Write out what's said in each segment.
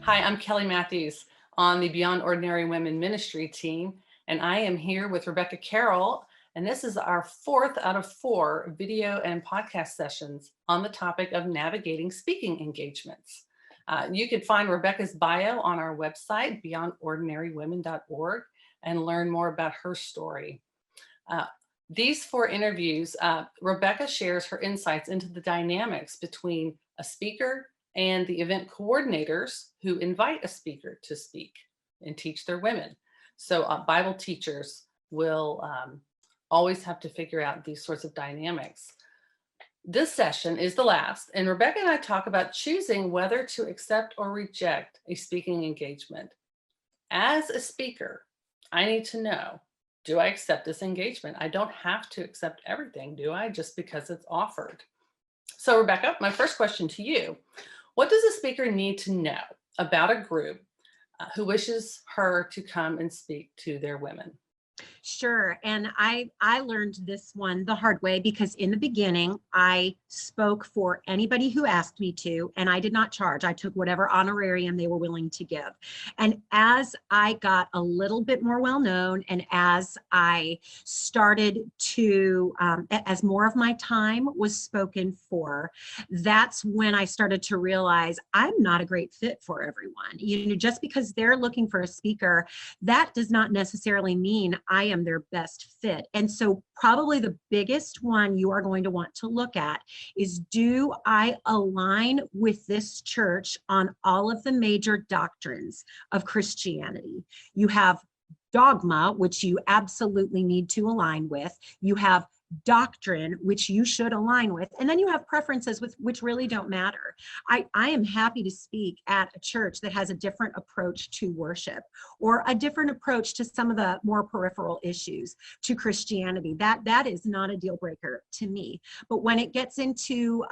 Hi, I'm Kelly Matthews on the Beyond Ordinary Women Ministry team, and I am here with Rebecca Carroll, and this is our fourth out of four video and podcast sessions on the topic of navigating speaking engagements. You can find Rebecca's bio on our website, beyondordinarywomen.org, and learn more about her story. Uh, these four interviews, Rebecca shares her insights into the dynamics between a speaker and the event coordinators who invite a speaker to speak and teach their women. So Bible teachers will always have to figure out these sorts of dynamics. This session is the last, and Rebecca and I talk about choosing whether to accept or reject a speaking engagement. As a speaker, I need to know, do I accept this engagement? I don't have to accept everything, do I, just because it's offered? So Rebecca, my first question to you, what does a speaker need to know about a group who wishes her to come and speak to their women? Sure. And I learned this one the hard way because in the beginning, I spoke for anybody who asked me to, and I did not charge. I took whatever honorarium they were willing to give. And as I got a little bit more well-known, and as I started to, as more of my time was spoken for, that's when I started to realize I'm not a great fit for everyone. Just because they're looking for a speaker, that does not necessarily mean I am their best fit. And so probably the biggest one you are going to want to look at is, do I align with this church on all of the major doctrines of Christianity? You have dogma, which you absolutely need to align with. You have doctrine, which you should align with, and then you have preferences which really don't matter. I am happy to speak at a church that has a different approach to worship, or a different approach to some of the more peripheral issues to Christianity. That is not a deal breaker to me. But when it gets into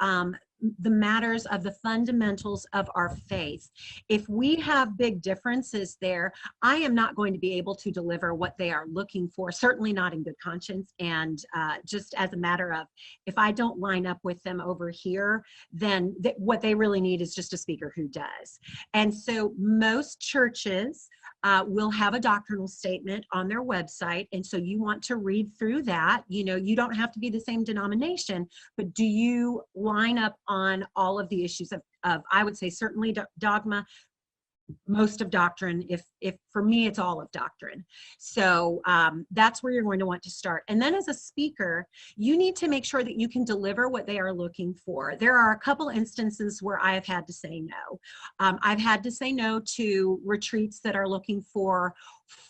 the matters of the fundamentals of our faith, if we have big differences there, I am not going to be able to deliver what they are looking for, certainly not in good conscience. And just as a matter of, if I don't line up with them over here, then what they really need is just a speaker who does. And so most churches will have a doctrinal statement on their website. And so you want to read through that. You don't have to be the same denomination, but do you line up on all of the issues of I would say certainly dogma, most of doctrine, if for me it's all of doctrine. So that's where you're going to want to start. And then as a speaker, you need to make sure that you can deliver what they are looking for. There are a couple instances where I have had to say no. I've had to say no to retreats that are looking for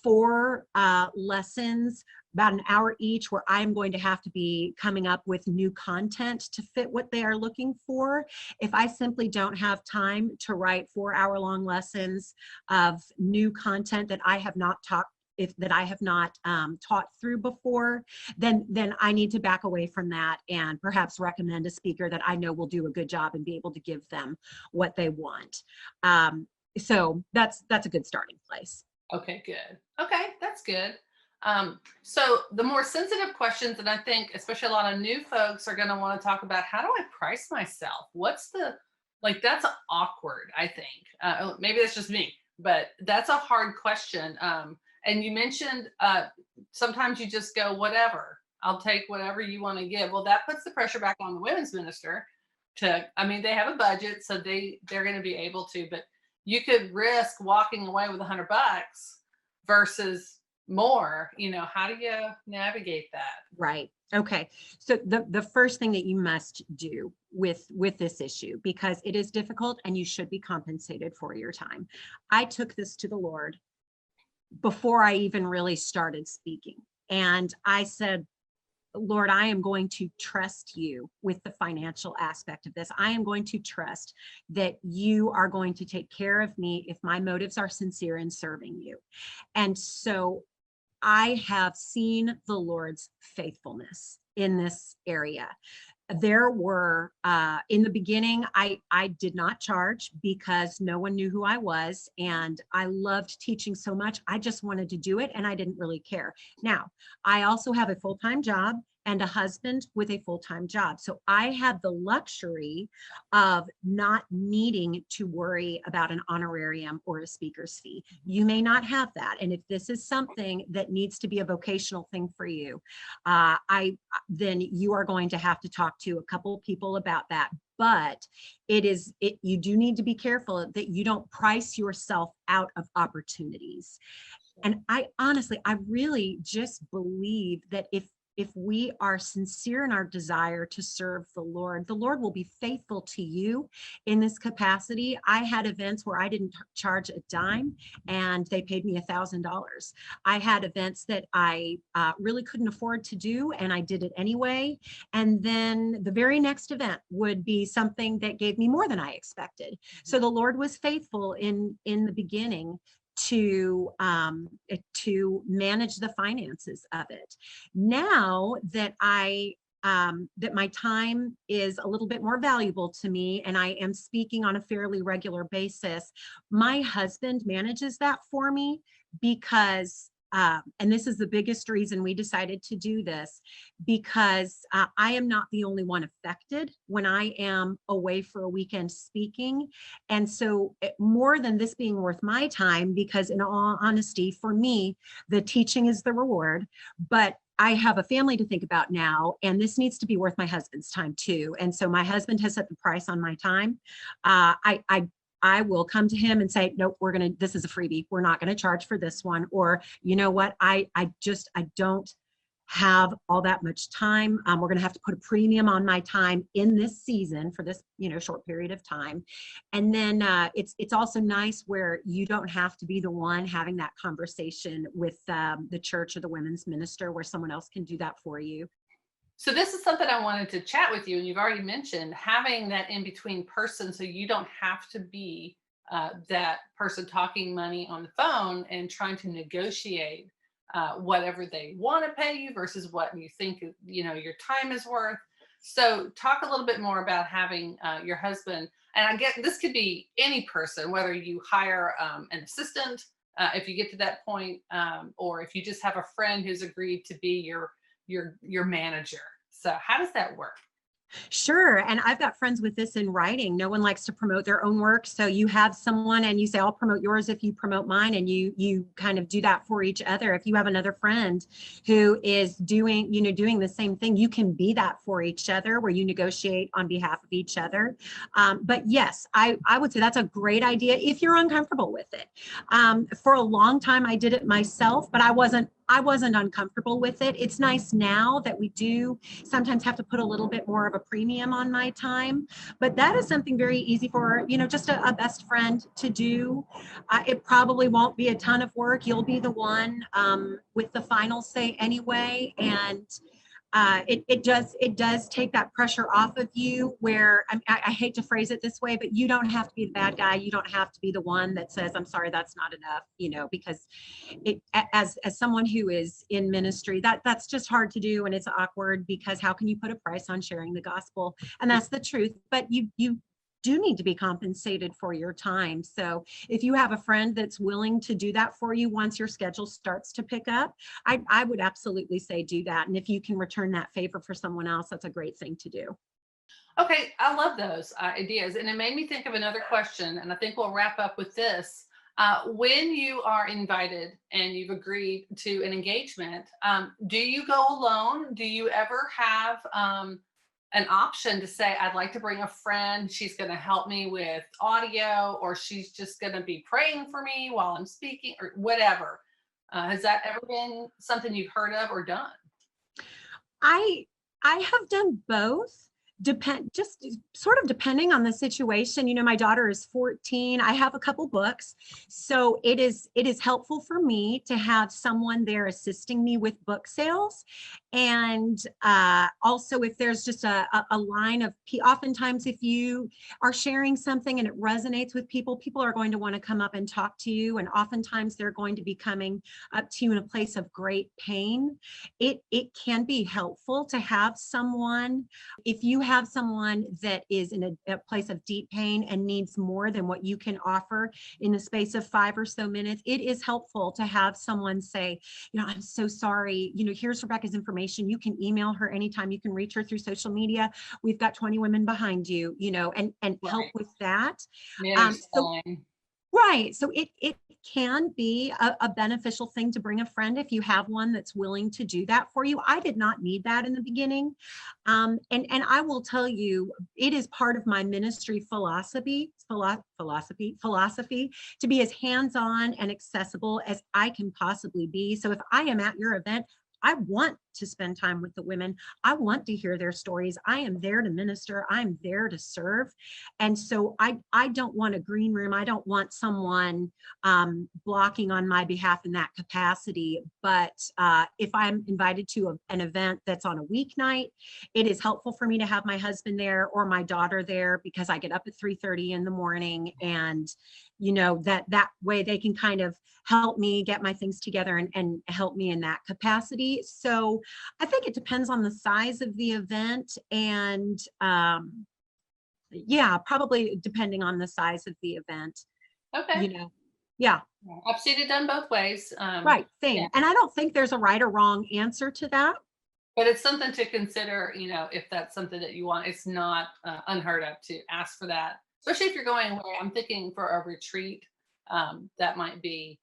4 lessons, about an hour each, where I'm going to have to be coming up with new content to fit what they are looking for. If I simply don't have time to write 4-hour-long lessons of new content that I have not taught through before, then I need to back away from that and perhaps recommend a speaker that I know will do a good job and be able to give them what they want. So that's a good starting place. Okay, good. Okay, that's good. So the more sensitive questions that I think, especially a lot of new folks are going to want to talk about, how do I price myself? That's awkward, I think. Maybe that's just me, but that's a hard question. And you mentioned sometimes you just go, whatever, I'll take whatever you want to give. Well, that puts the pressure back on the women's minister they have a budget, so they're going to be able to, but you could risk walking away with $100 versus more. How do you navigate that? Right. Okay. So the first thing that you must do with this issue, because it is difficult and you should be compensated for your time. I took this to the Lord before I even really started speaking. And I said, Lord, I am going to trust you with the financial aspect of this. I am going to trust that you are going to take care of me if my motives are sincere in serving you. And so I have seen the Lord's faithfulness in this area. There were, in the beginning, I did not charge because no one knew who I was, and I loved teaching so much. I just wanted to do it, and I didn't really care. Now, I also have a full-time job, and a husband with a full-time job. So I had the luxury of not needing to worry about an honorarium or a speaker's fee. You may not have that. And if this is something that needs to be a vocational thing for you, then you are going to have to talk to a couple of people about that. But you do need to be careful that you don't price yourself out of opportunities. And I honestly, I really just believe that if we are sincere in our desire to serve the Lord will be faithful to you in this capacity. I had events where I didn't charge a dime and they paid me $1,000. I had events that I really couldn't afford to do and I did it anyway. And then the very next event would be something that gave me more than I expected. So the Lord was faithful in the beginning to manage the finances of it. Now that that my time is a little bit more valuable to me and I am speaking on a fairly regular basis, my husband manages that for me because and this is the biggest reason we decided to do this, because I am not the only one affected when I am away for a weekend speaking. And so more than this being worth my time, because in all honesty, for me, the teaching is the reward, but I have a family to think about now, and this needs to be worth my husband's time too. And so my husband has set the price on my time. I will come to him and say, nope, this is a freebie. We're not going to charge for this one. Or, you know what? I don't have all that much time. We're going to have to put a premium on my time in this season for this, short period of time. And then it's also nice where you don't have to be the one having that conversation with the church or the women's minister, where someone else can do that for you. So this is something I wanted to chat with you, and you've already mentioned having that in-between person, so you don't have to be that person talking money on the phone and trying to negotiate whatever they want to pay you versus what you think your time is worth. So talk a little bit more about having your husband, and I get this could be any person, whether you hire an assistant if you get to that point, or if you just have a friend who's agreed to be your manager. So how does that work? Sure. And I've got friends with this in writing. No one likes to promote their own work. So you have someone and you say, I'll promote yours if you promote mine. And you kind of do that for each other. If you have another friend who is doing the same thing, you can be that for each other, where you negotiate on behalf of each other. But yes, I would say that's a great idea if you're uncomfortable with it. For a long time, I did it myself, but I wasn't uncomfortable with it. It's nice now that we do sometimes have to put a little bit more of a premium on my time, but that is something very easy for, just a best friend to do. It probably won't be a ton of work. You'll be the one with the final say anyway. And it does take that pressure off of you, where I hate to phrase it this way, but you don't have to be the bad guy. You don't have to be the one that says, I'm sorry, that's not enough, because as someone who is in ministry, that's just hard to do. And it's awkward, because how can you put a price on sharing the gospel? And that's the truth. But you do need to be compensated for your time. So if you have a friend that's willing to do that for you once your schedule starts to pick up, I would absolutely say do that. And if you can return that favor for someone else, that's a great thing to do. Okay, I love those ideas. And it made me think of another question, and I think we'll wrap up with this. When you are invited and you've agreed to an engagement, do you go alone? Do you ever have an option to say, I'd like to bring a friend, she's going to help me with audio, or she's just going to be praying for me while I'm speaking, or whatever? Has that ever been something you've heard of or done? I have done both. Just sort of depending on the situation. My daughter is 14. I have a couple books, so it is helpful for me to have someone there assisting me with book sales. And also, if there's just a line of, oftentimes if you are sharing something and it resonates with people are going to want to come up and talk to you, and oftentimes they're going to be coming up to you in a place of great pain. It can be helpful to have someone. If you have someone that is in a place of deep pain and needs more than what you can offer in the space of 5 or so minutes, it is helpful to have someone say, I'm so sorry, here's Rebecca's information. information. You can email her anytime. You can reach her through social media. We've got 20 women behind you, and help Right. with that. Manage So time. right. So it can be a beneficial thing to bring a friend if you have one that's willing to do that for you. I did not need that in the beginning. And I will tell you, it is part of my ministry philosophy to be as hands-on and accessible as I can possibly be. So if I am at your event, I want to spend time with the women. I want to hear their stories. I am there to minister. I'm there to serve. And so I don't want a green room. I don't want someone blocking on my behalf in that capacity. But if I'm invited to an event that's on a weeknight, it is helpful for me to have my husband there or my daughter there, because I get up at 3:30 in the morning, and that way they can kind of help me get my things together and help me in that capacity. So I think it depends on the size of the event, and yeah, probably depending on the size of the event, Okay. you know. Yeah, Yeah, I've seen it done both ways. right, Yeah, same. And I don't think there's a right or wrong answer to that. but it's something to consider, if that's something that you want. It's not unheard of to ask for that, especially if you're going away. I'm thinking for a retreat, that might be,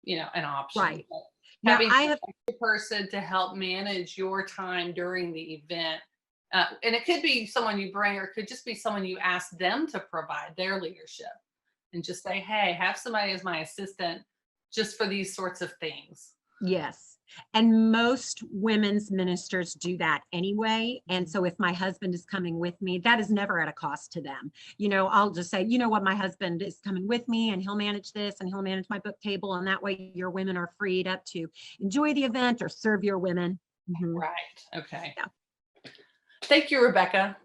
an option. Right. But Now having I an have, extra person to help manage your time during the event, and it could be someone you bring, or it could just be someone you ask them to provide their leadership, and just say, "Hey, have somebody as my assistant just for these sorts of things." yes. And most women's ministers do that anyway. And so if my husband is coming with me, that is never at a cost to them. I'll just say, my husband is coming with me and he'll manage this and he'll manage my book table. And that way your women are freed up to enjoy the event or serve your women. Mhm. Right. Okay. Yeah. Thank you, Rebecca.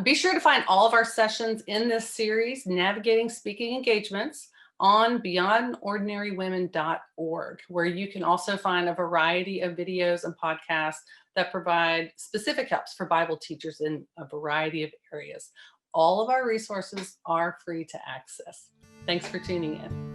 Be sure to find all of our sessions in this series, Navigating Speaking Engagements, on beyondordinarywomen.org, where you can also find a variety of videos and podcasts that provide specific helps for Bible teachers in a variety of areas. All of our resources are free to access. Thanks for tuning in.